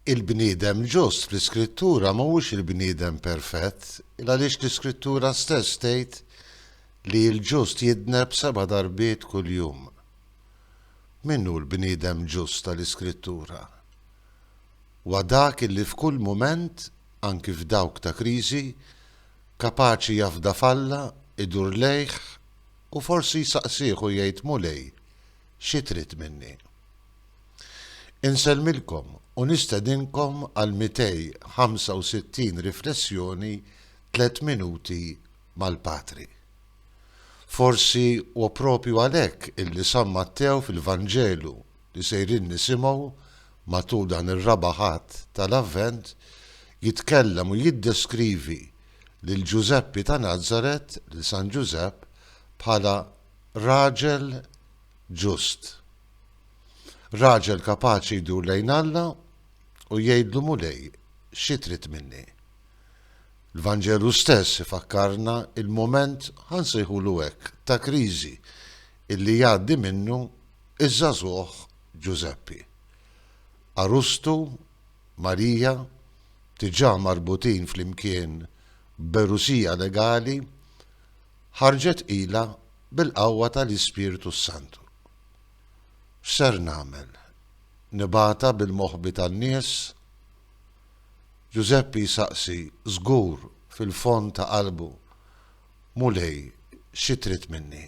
Il-bniedem ġust fl-iskrittura mhuwiex il-bniedem perfett, għaliex l-iskrittura stess tgħid li l-ġust jidneb 7 darbiet kuljum. Minnu l-bniedem ġust tal-iskrittura? Wa dak illi f'kull mument, anki f'dawk ta' kriżi, kapaċi jafda falla, idur lejh u forsi jsaqsih u jgħid mulej xi trid minni. Insellmilkom u nistedinkom għal 265 riflessjoni 3 minuti mal-Patri. Forsi u propju għalhekk illi San Mattew fil-Vanġelu li sejrin nisimgħu matul dan ir-rabaħat tal-Avvent jitkellem u jiddeskrivi lil Ġuseppi ta' Nażaret, lil San Ġusepp, bħala raġel ġust. Raġel kapaċi jdur lejn Alla u jgħidlu mulej xi trid minni. L-Vanġelu stess ifakkarna il-moment ħansejħulu hekk ta' kriżi illi jgħaddi minnu iż-żagħżugħ Ġuseppi. Arustu, Marija, diġà marbutin flimkien berusija legali, ħarġet ilha bil-qawwa tal-Ispiritu Santu. X'ser nagħmel? Nibata bil-moħħbi tan-nies? Ġuseppi saqsi żgur fil-fond ta' qalbu mulej xi trid minni.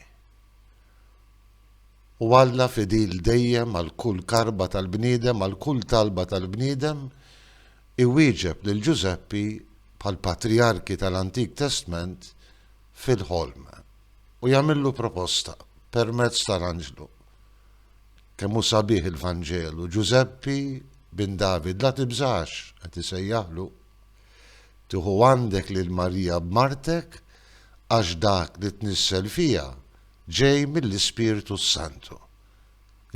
U Alla fidil dejjem għal kull karba tal-bniedem, għal kull talba tal-bniedem, iwieġeb lil Ġuseppi bħal patriarki tal-Antik Testament fil-ħolm u jagħmillu proposta permezz tal-Anġlu. Kemm hu sabiħ il-Vanġelu, Ġuseppi bin David la tibżax qed isejjaħlu. Tieħu għandek lil Marija b'martek għax dak li tnissel fiha ġej mill-Ispiritu Santu.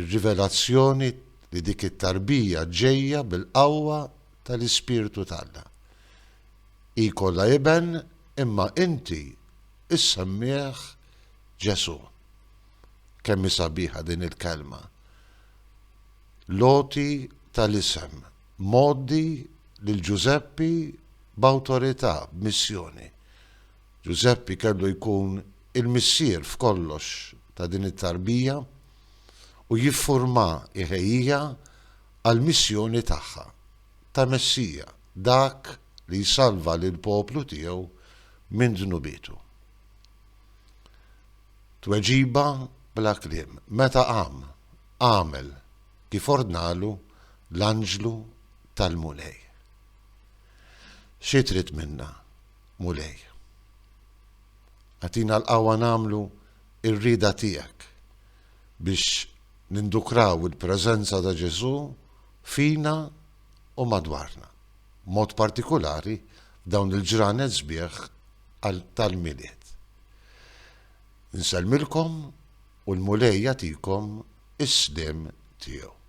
Ir-rivelazzjoni li dik it-tarbija ġejja bil-qawwa tal-Ispiritu tagħna. Hi kollha iben imma inti issemmieh Ġesu. Kemm hi sabiħa din il-kelma. Loti tal-isem, moddi lil Ġuseppi b'awtorità, b'missjoni. Ġuseppi kellu jkun il-missier f'kollox ta' din it-tarbija u jiffurma iħejjija għal missjoni tagħha ta' Messija, dak li jsalva lil poplu tiegħu minn dnubietu. Tweġiba bla kliem, meta għamel kif ordnalu l-Anġlu tal-mulej. Xi trid minna, mulej? Għatina l-qawwa nagħmlu ir-rieda tiegħek biex nindukraw il-preżenza ta' Ġesu fina u madwarna, mod partikolari f'dawn il-ġranet sbieħ tal-miliet. Insellmilkom u l-mulej jagħtikom is-sliem tiegħu.